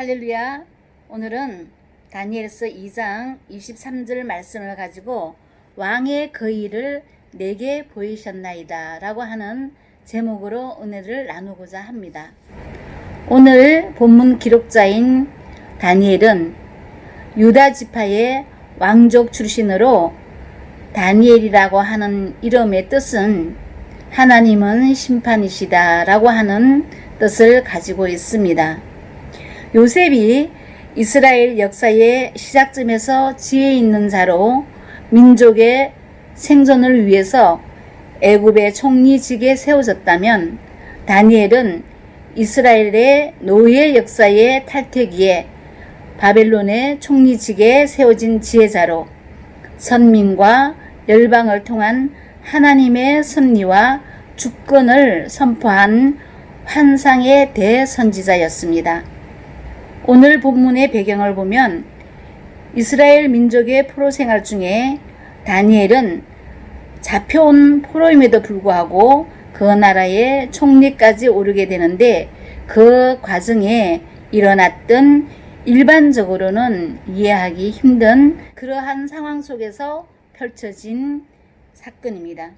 할렐루야. 오늘은 다니엘서 2장 23절 말씀을 가지고 왕의 거의를 내게 보이셨나이다 라고 하는 제목으로 은혜를 나누고자 합니다. 오늘 본문 기록자인 다니엘은 유다 지파의 왕족 출신으로 다니엘이라고 하는 이름의 뜻은 하나님은 심판이시다 라고 하는 뜻을 가지고 있습니다. 요셉이 이스라엘 역사의 시작점에서 지혜 있는 자로 민족의 생존을 위해서 애굽의 총리직에 세워졌다면 다니엘은 이스라엘의 노예 역사의 탈퇴기에 바벨론의 총리직에 세워진 지혜자로 선민과 열방을 통한 하나님의 섭리와 주권을 선포한 환상의 대선지자였습니다. 오늘 본문의 배경을 보면 이스라엘 민족의 포로 생활 중에 다니엘은 잡혀온 포로임에도 불구하고 그 나라의 총리까지 오르게 되는데 그 과정에 일어났던 일반적으로는 이해하기 힘든 그러한 상황 속에서 펼쳐진 사건입니다.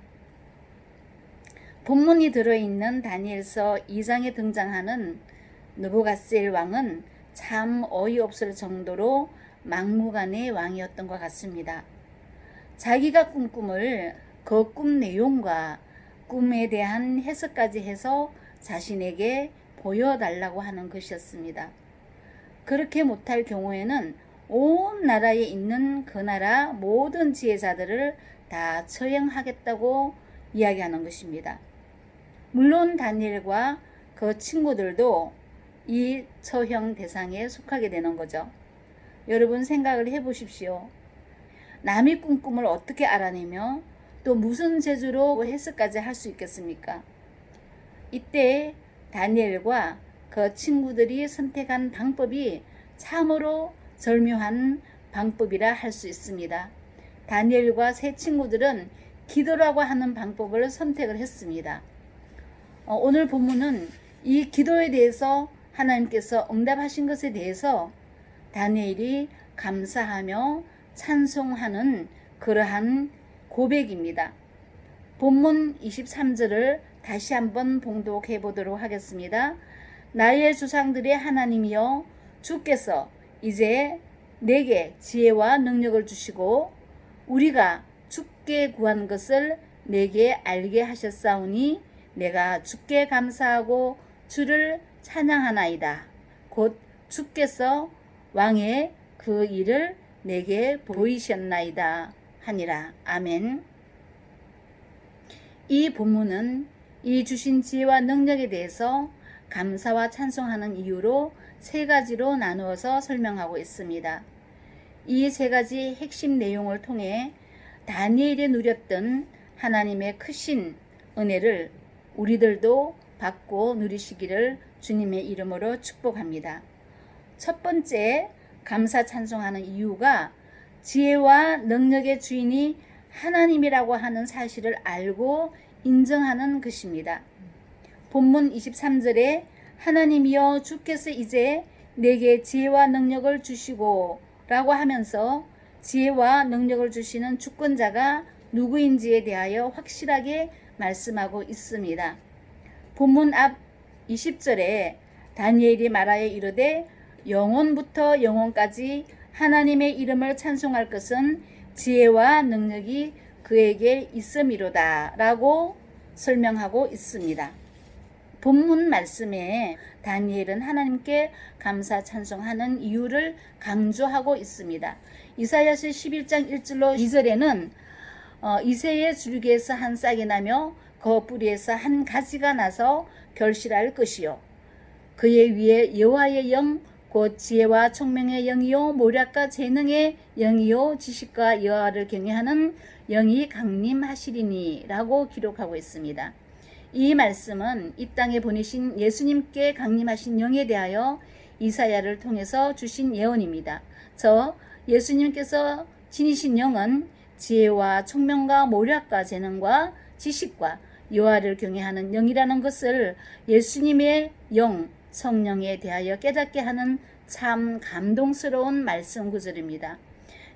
본문이 들어있는 다니엘서 2장에 등장하는 느부갓셀 왕은 참 어이없을 정도로 막무가내 왕이었던 것 같습니다. 자기가 꾼 꿈을 그 꿈 내용과 꿈에 대한 해석까지 해서 자신에게 보여달라고 하는 것이었습니다. 그렇게 못할 경우에는 온 나라에 있는 그 나라 모든 지혜자들을 다 처형하겠다고 이야기하는 것입니다. 물론 다니엘과 그 친구들도 이 처형 대상에 속하게 되는 거죠. 여러분 생각을 해보십시오. 남이 꾼 꿈을 어떻게 알아내며 또 무슨 재주로 해석까지 할 수 있겠습니까? 이때 다니엘과 그 친구들이 선택한 방법이 참으로 절묘한 방법이라 할 수 있습니다. 다니엘과 세 친구들은 기도라고 하는 방법을 선택을 했습니다. 오늘 본문은 이 기도에 대해서 하나님께서 응답하신 것에 대해서 다니엘이 감사하며 찬송하는 그러한 고백입니다. 본문 23절을 다시 한번 봉독해 보도록 하겠습니다. 나의 조상들의 하나님이여 주께서 이제 내게 지혜와 능력을 주시고 우리가 주께 구한 것을 내게 알게 하셨사오니 내가 주께 감사하고 주를 찬양하나이다. 곧 주께서 왕의 그 일을 내게 보이셨나이다 하니라. 아멘. 이 본문은 이 주신 지혜와 능력에 대해서 감사와 찬송하는 이유로 세 가지로 나누어서 설명하고 있습니다. 이 세 가지 핵심 내용을 통해 다니엘이 누렸던 하나님의 크신 은혜를 우리들도 받고 누리시기를 주님의 이름으로 축복합니다. 첫 번째 감사 찬송하는 이유가 지혜와 능력의 주인이 하나님이라고 하는 사실을 알고 인정하는 것입니다. 본문 23절에 하나님이여 주께서 이제 내게 지혜와 능력을 주시고 라고 하면서 지혜와 능력을 주시는 주권자가 누구인지에 대하여 확실하게 말씀하고 있습니다. 본문 앞 20절에 다니엘이 말하여 이르되 영원부터 영원까지 하나님의 이름을 찬송할 것은 지혜와 능력이 그에게 있음이로다 라고 설명하고 있습니다. 본문 말씀에 다니엘은 하나님께 감사 찬송하는 이유를 강조하고 있습니다. 이사야서 11장 1절로 2절에는 이새의 줄기에서 한 싹이 나며 그 뿌리에서 한 가지가 나서 결실할 것이요 그의 위에 여호와의 영 곧 지혜와 총명의 영이요 모략과 재능의 영이요 지식과 여호와를 경외하는 영이 강림하시리니 라고 기록하고 있습니다. 이 말씀은 이 땅에 보내신 예수님께 강림하신 영에 대하여 이사야를 통해서 주신 예언입니다. 저 예수님께서 지니신 영은 지혜와 총명과 모략과 재능과 지식과 여호와를 경외하는 영이라는 것을 예수님의 영, 성령에 대하여 깨닫게 하는 참 감동스러운 말씀 구절입니다.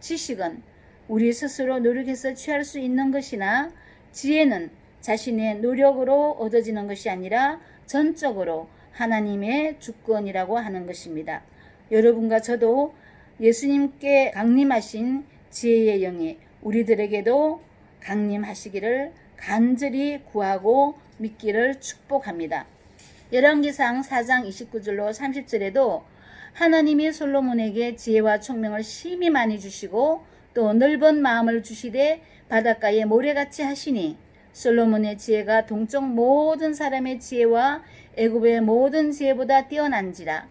지식은 우리 스스로 노력해서 취할 수 있는 것이나 지혜는 자신의 노력으로 얻어지는 것이 아니라 전적으로 하나님의 주권이라고 하는 것입니다. 여러분과 저도 예수님께 강림하신 지혜의 영이 우리들에게도 강림하시기를 간절히 구하고 믿기를 축복합니다. 열왕기상 4장 29절로 30절에도 하나님이 솔로몬에게 지혜와 총명을 심히 많이 주시고 또 넓은 마음을 주시되 바닷가에 모래같이 하시니 솔로몬의 지혜가 동쪽 모든 사람의 지혜와 애굽의 모든 지혜보다 뛰어난지라.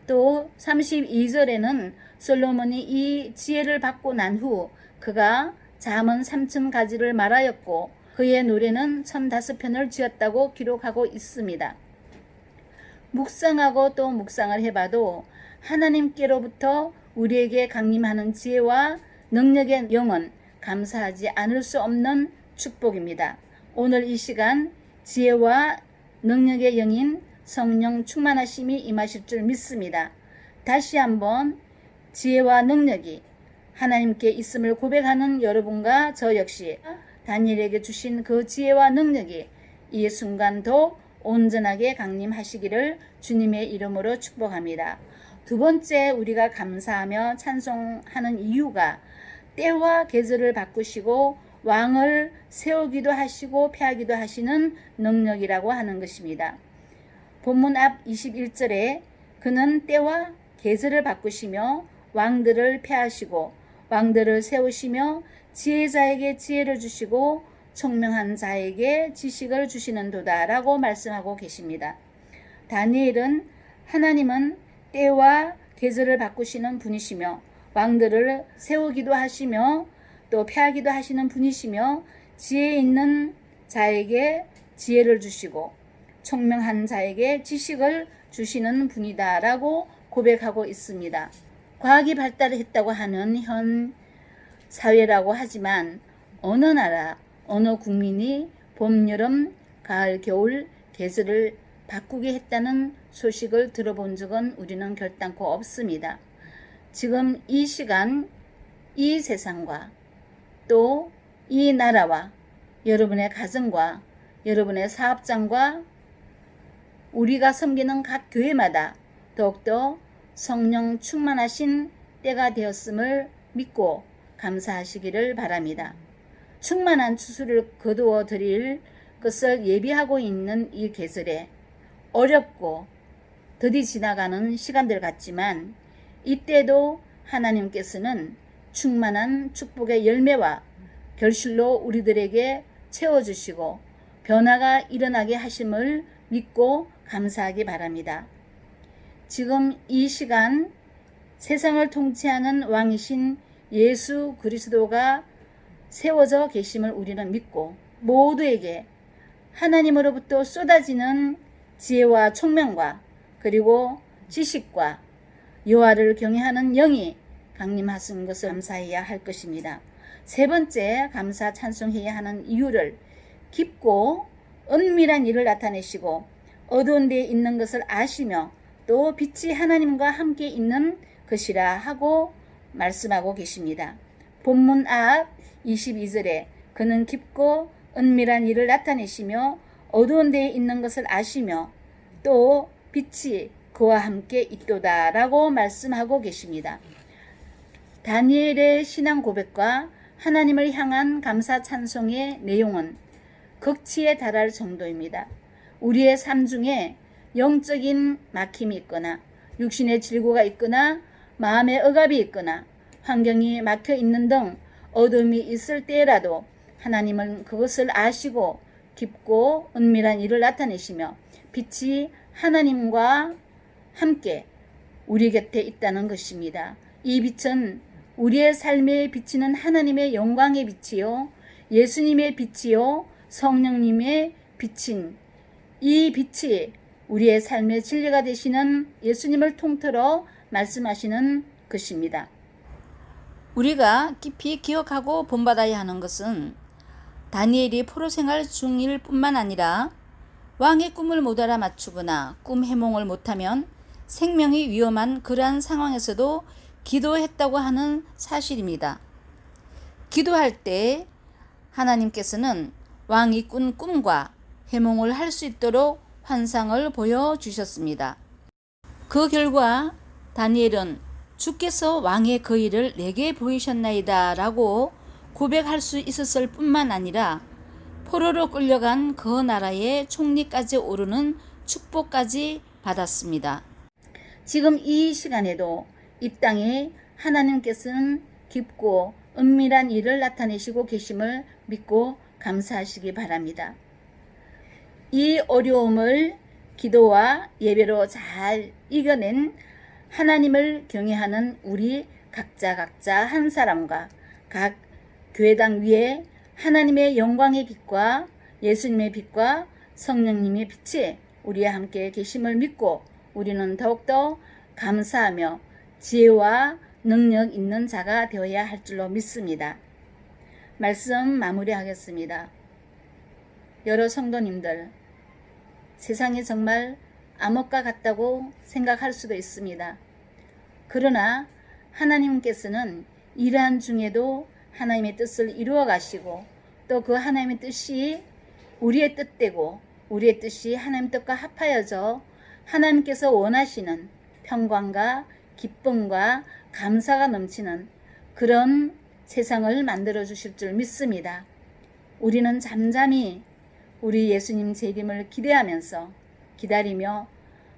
또 32절에는 솔로몬이 이 지혜를 받고 난 후 그가 잠언 3000가지를 말하였고 그의 노래는 1005편을 지었다고 기록하고 있습니다. 묵상하고 또 묵상을 해봐도 하나님께로부터 우리에게 강림하는 지혜와 능력의 영은 감사하지 않을 수 없는 축복입니다. 오늘 이 시간 지혜와 능력의 영인 성령 충만하심이 임하실 줄 믿습니다. 다시 한번 지혜와 능력이 하나님께 있음을 고백하는 여러분과 저 역시 다니엘에게 주신 그 지혜와 능력이 이 순간도 온전하게 강림하시기를 주님의 이름으로 축복합니다. 두 번째 우리가 감사하며 찬송하는 이유가 때와 계절을 바꾸시고 왕을 세우기도 하시고 폐하기도 하시는 능력이라고 하는 것입니다. 본문 앞 21절에 그는 때와 계절을 바꾸시며 왕들을 폐하시고 왕들을 세우시며 지혜자에게 지혜를 주시고 총명한 자에게 지식을 주시는도다 라고 말씀하고 계십니다. 다니엘은 하나님은 때와 계절을 바꾸시는 분이시며 왕들을 세우기도 하시며 또 폐하기도 하시는 분이시며 지혜 있는 자에게 지혜를 주시고 총명한 자에게 지식을 주시는 분이다 라고 고백하고 있습니다. 과학이 발달했다고 하는 현 사회라고 하지만 어느 나라 어느 국민이 봄, 여름, 가을, 겨울 계절을 바꾸게 했다는 소식을 들어본 적은 우리는 결단코 없습니다. 지금 이 시간 이 세상과 또 이 나라와 여러분의 가정과 여러분의 사업장과 우리가 섬기는 각 교회마다 더욱더 성령 충만하신 때가 되었음을 믿고 감사하시기를 바랍니다. 충만한 추수를 거두어 드릴 것을 예비하고 있는 이 계절에 어렵고 더디 지나가는 시간들 같지만 이때도 하나님께서는 충만한 축복의 열매와 결실로 우리들에게 채워주시고 변화가 일어나게 하심을 믿고 감사하기 바랍니다. 지금 이 시간 세상을 통치하는 왕이신 예수 그리스도가 세워져 계심을 우리는 믿고 모두에게 하나님으로부터 쏟아지는 지혜와 총명과 그리고 지식과 여호와를 경외하는 영이 강림하신 것을 감사해야 할 것입니다. 세 번째 감사 찬송해야 하는 이유를 깊고 은밀한 일을 나타내시고 어두운 데에 있는 것을 아시며 또 빛이 하나님과 함께 있는 것이라 하고 말씀하고 계십니다. 본문 앞 22절에 그는 깊고 은밀한 일을 나타내시며 어두운 데에 있는 것을 아시며 또 빛이 그와 함께 있도다 라고 말씀하고 계십니다. 다니엘의 신앙 고백과 하나님을 향한 감사 찬송의 내용은 극치에 달할 정도입니다. 우리의 삶 중에 영적인 막힘이 있거나 육신의 질고가 있거나 마음의 억압이 있거나 환경이 막혀 있는 등 어둠이 있을 때라도 하나님은 그것을 아시고 깊고 은밀한 일을 나타내시며 빛이 하나님과 함께 우리 곁에 있다는 것입니다. 이 빛은 우리의 삶에 비치는 하나님의 영광의 빛이요 예수님의 빛이요 성령님의 빛인 이 빛이 우리의 삶의 진리가 되시는 예수님을 통틀어 말씀하시는 것입니다. 우리가 깊이 기억하고 본받아야 하는 것은 다니엘이 포로 생활 중일 뿐만 아니라 왕의 꿈을 못 알아맞추거나 꿈 해몽을 못하면 생명이 위험한 그러한 상황에서도 기도했다고 하는 사실입니다. 기도할 때 하나님께서는 왕이 꾼 꿈과 해몽을 할 수 있도록 환상을 보여주셨습니다. 그 결과 다니엘은 주께서 왕의 그 일을 내게 보이셨나이다 라고 고백할 수 있었을 뿐만 아니라 포로로 끌려간 그 나라의 총리까지 오르는 축복까지 받았습니다. 지금 이 시간에도 이 땅에 하나님께서는 깊고 은밀한 일을 나타내시고 계심을 믿고 감사하시기 바랍니다. 이 어려움을 기도와 예배로 잘 이겨낸 하나님을 경외하는 우리 각자 한 사람과 각 교회당 위에 하나님의 영광의 빛과 예수님의 빛과 성령님의 빛이 우리와 함께 계심을 믿고 우리는 더욱더 감사하며 지혜와 능력 있는 자가 되어야 할 줄로 믿습니다. 말씀 마무리하겠습니다. 여러 성도님들, 세상이 정말 암흑과 같다고 생각할 수도 있습니다. 그러나 하나님께서는 이러한 중에도 하나님의 뜻을 이루어 가시고 또 그 하나님의 뜻이 우리의 뜻되고 우리의 뜻이 하나님 뜻과 합하여져 하나님께서 원하시는 평강과 기쁨과 감사가 넘치는 그런 세상을 만들어 주실 줄 믿습니다. 우리는 잠잠히 우리 예수님 재림을 기대하면서 기다리며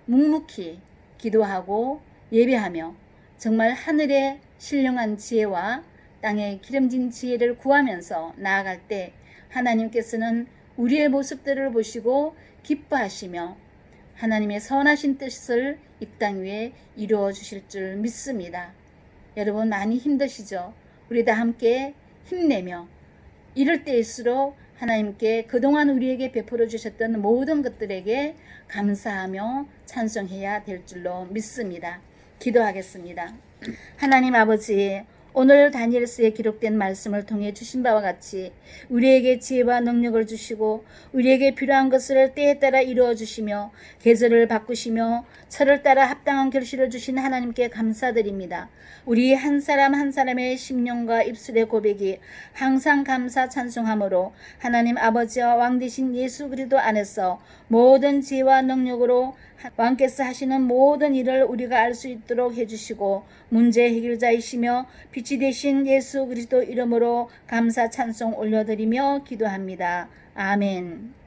묵묵히 기도하고 예배하며 정말 하늘의 신령한 지혜와 땅의 기름진 지혜를 구하면서 나아갈 때 하나님께서는 우리의 모습들을 보시고 기뻐하시며 하나님의 선하신 뜻을 이 땅 위에 이루어 주실 줄 믿습니다. 여러분 많이 힘드시죠? 우리 다 함께 힘내며 이럴 때일수록 하나님께 그동안 우리에게 베풀어 주셨던 모든 것들에게 감사하며 찬송해야 될 줄로 믿습니다. 기도하겠습니다. 하나님 아버지, 오늘 다니엘서에 기록된 말씀을 통해 주신 바와 같이 우리에게 지혜와 능력을 주시고 우리에게 필요한 것을 때에 따라 이루어 주시며 계절을 바꾸시며 철을 따라 합당한 결실을 주신 하나님께 감사드립니다. 우리 한 사람 한 사람의 심령과 입술의 고백이 항상 감사 찬송함으로 하나님 아버지와 왕 되신 예수 그리스도 안에서 모든 지혜와 능력으로 왕께서 하시는 모든 일을 우리가 알 수 있도록 해주시고 문제 해결자이시며 빛이 되신 예수 그리스도 이름으로 감사 찬송 올려드리며 기도합니다. 아멘.